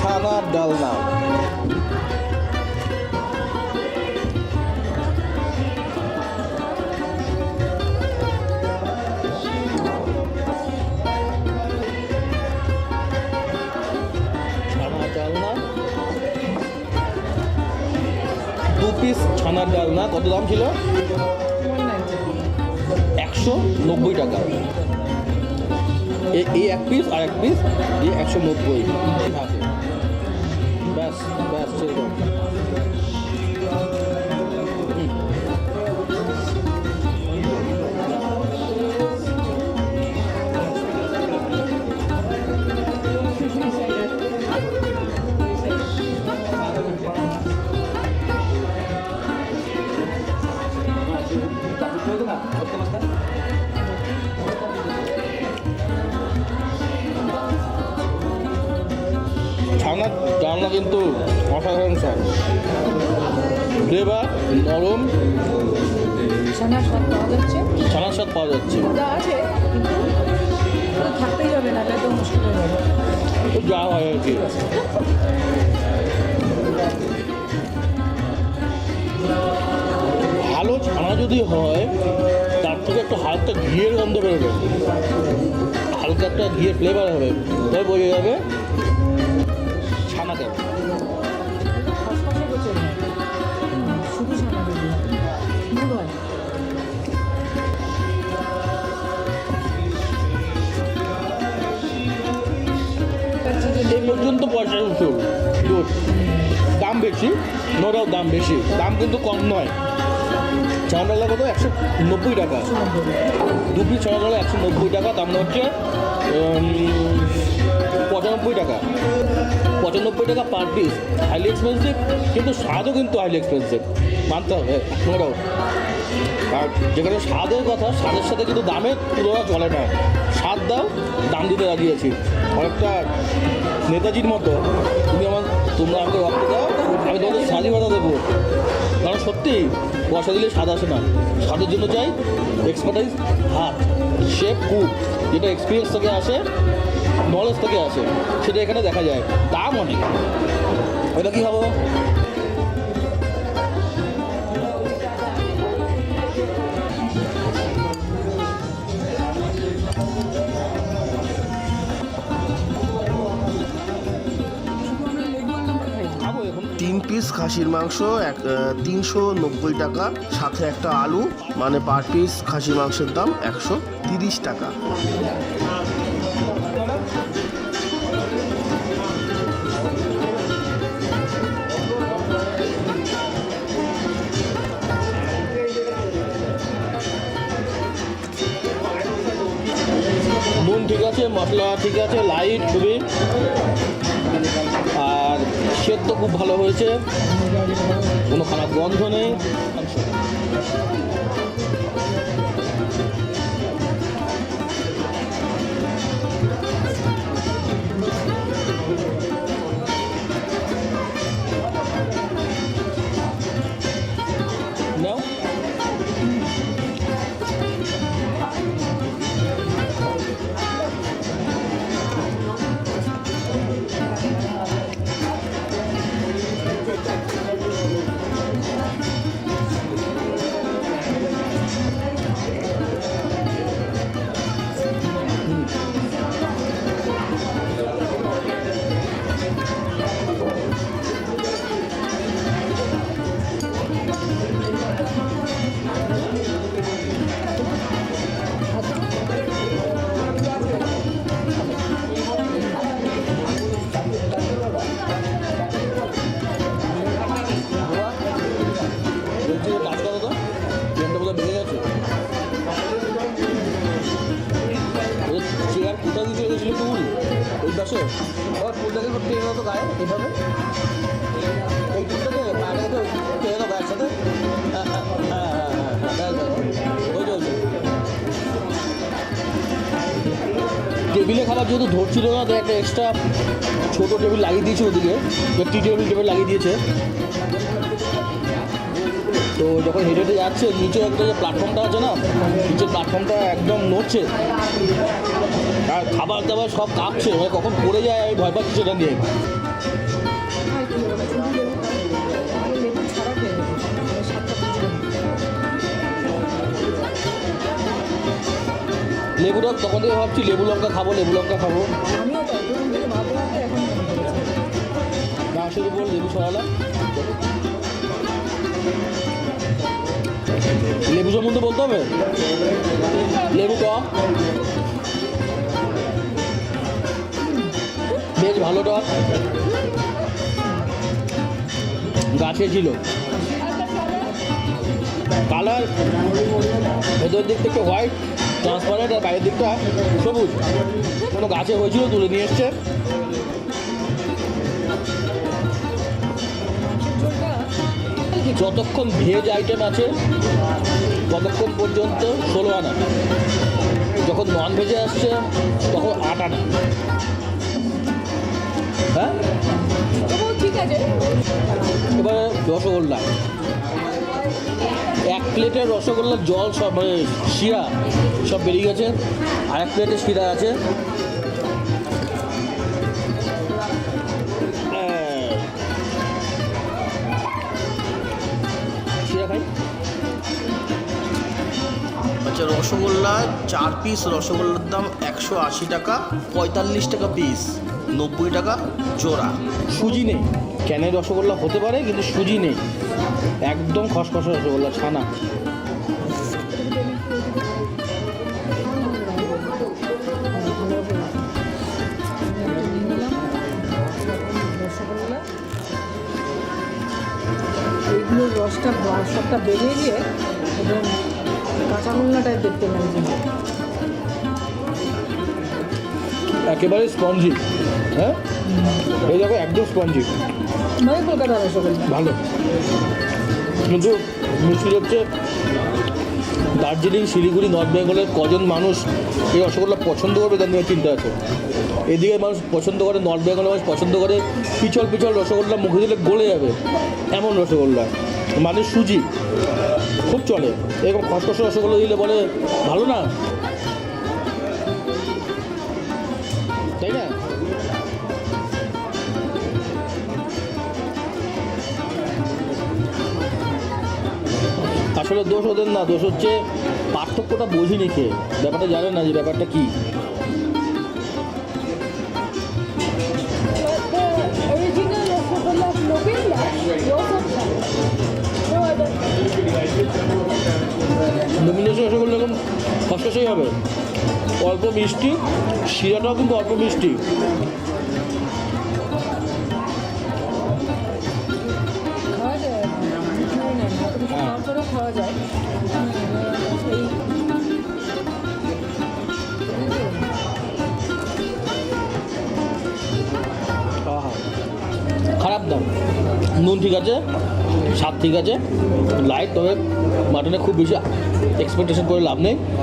ছানার ডালনা। ছানার ডালনা 2 পিস ছানার ডালনা। কত দাম ছিল? 190 টাকা। এই এক পিস আর এক পিস দিয়ে 190। ব্যাস ব্যাস ছেড়ে দাও। ছানার ডালনা কিন্তু অসাধারণ স্বাদ, ফ্লেভার নরম, ছানার স্বাদ পাওয়া যাচ্ছে। ছানার স্বাদ পাওয়া যাচ্ছে। আছে কিন্তু থাকতেই হবে না, তাই তো মুশকিল হয়ে যাবে। যা হয় আর কি। ভালো ছানা যদি হয় তার থেকে একটু হালকা ঘিয়ের গন্ধ বেরোবে, হালকা একটা ঘিয়ের ফ্লেভার হবে, তবে বোঝা যাবে ছানা কেন। শুধু ছানা দেবে এই পর্যন্ত 85 গুড। দাম বেশি, নো ডাউট দাম বেশি, দাম কিন্তু কম নয়। ছানার ডালনা কত? 190 টাকা। 2 পিস ছানার ডালনা 190 টাকা। দাম হচ্ছে 95 টাকা। 95 টাকা পার পিস। হাইলি এক্সপেন্সিভ, কিন্তু স্বাদও কিন্তু হাইলি এক্সপেন্সিভ, মানতে হবে, নো ডাউট। আর যেখানে স্বাদের কথা, স্বাদের সাথে কিন্তু দামের তুলনা চলে না। স্বাদ দাও, দাম দিতে রাজি আছি। অনেকটা নেতাজির মতো, তোমরা আমাকে রক্ত দাও, আমি তোমাদের স্বাধীনতা দেবো। কারণ সত্যি পয়সা দিলে স্বাদ আসে না। স্বাদের জন্য চাই এক্সপার্টাইজ, হাত, শেফ, কুক, যেটা এক্সপিরিয়েন্স থেকে আসে, নলেজ থেকে আসে, সেটা এখানে দেখা যায়। দাম অনেক। এটা কী হবে? তিন পিস খাসির মাংস 390 টাকা, সাথে একটা আলু, মানে পার পিস খাসির মাংসের দাম 130 টাকা। নুন ঠিক আছে, মশলা ঠিক আছে, লাইট খুবই, আর সেদ্ধ খুব ভালো হয়েছে, কোনো খারাপ গন্ধ নেই। নাও পাশে ওর ফুলটাকে টেনে দাও তো গায়ে এইভাবে, এই ফুলটাকে পাটাকে টেনে দাও গায়ের সাথে। হ্যাঁ হ্যাঁ হ্যাঁ হ্যাঁ হ্যাঁ, ওই যে টেবিলে খাবার যেহেতু ধরছিল না, তো একটা এক্সট্রা ছোটো টেবিল লাগিয়ে দিয়েছে ওদিকে, টি টেবিল লাগিয়ে দিয়েছে। তো যখন হেঁটে হেঁটে যাচ্ছে, নিচে একটা যে প্ল্যাটফর্মটা আছে না, নিচের প্ল্যাটফর্মটা একদম নড়ছে, আর খাবার দাবার সব কাঁপছে, মানে কখন পড়ে যায় আমি ভয় পাচ্ছি সেটা নিয়ে। লেবুটা তখন থেকে ভাবছি লেবু লঙ্কা খাবো। আমিও তাই প্রথম থেকে ভাবতে ভাবতে এখন মনে পড়েছে। মাংসের উপর লেবু ছড়ালাম। লেবু সম্বন্ধে বলতে হবে, লেবু টক, বেশ ভালো টক, গাছে ছিল, কালার ভেতরের দিকটা একটু হোয়াইট ট্রান্সপারেন্ট আর বাইরের দিকটা সবুজ। কোনো গাছে হয়েছিল, তুলে নিয়ে এসছে। যতক্ষণ ভেজ আইটেম আছে ততক্ষণ পর্যন্ত 16 আনা, যখন নন ভেজে আসছে তখন 8 আনা। হ্যাঁ, তবুও ঠিক আছে। এবারে রসগোল্লা, 1 প্লেটের রসগোল্লার জল সব মানে শিরা সব বেরিয়ে গেছে। আর 1 প্লেটে শিরা আছে। শিরা খাই। আচ্ছা, রসগোল্লা 4 পিস, রসগোল্লার দাম 180 টাকা, 45 টাকা পিস, 90 টাকা জোড়া। সুজি নেই, ক্যানের রসগোল্লা হতে পারে কিন্তু সুজি নেই, একদম খসখসে রসগোল্লা, ছানা। রসগোল্লা এইগুলোর রসটা সবটা বেরিয়ে গিয়ে এবং কাঁচাগোল্লাটাই দেখতে লাগছে। একেবারে স্পঞ্জি। হ্যাঁ, এই দেখো একদম স্পঞ্জি, মানে কলকাতার রসগোল্লা ভালো। কিন্তু মুশকিল হচ্ছে দার্জিলিং, শিলিগুড়ি, নর্থ বেঙ্গলের কজন মানুষ এই রসগোল্লা পছন্দ করবে তার নিয়ে চিন্তা আছে। এদিকে মানুষ পছন্দ করে, নর্থ বেঙ্গলের মানুষ পছন্দ করে পিছল পিছল রসগোল্লা, মুখে দিলে গলে যাবে এমন রসগোল্লা। মানে সুজি খুব চলে, এরকম খসখসে রসগোল্লা দিলে বলে ভালো না, তাই না? আসলে দোষ ওদের না, দোষ হচ্ছে পার্থক্যটা বোঝেনি খেয়ে, ব্যাপারটা জানে না যে ব্যাপারটা কী। original Rasogolla of November, rose of Chhana. No other. ডোমিনোসের rasgulla এখন খসখসেই হবে, অল্প মিষ্টি, শিরাটাও কিন্তু অল্প মিষ্টি। খাওয়া যায় না, তুমি খাওয়ার পরেও খাওয়া যায়। এই খারাপ দাম, নুন ঠিক আছে, স্বাদ ঠিক আছে, লাইট, তবে মাটনে খুব বেশি এক্সপেকটেশন করে লাভ নেই।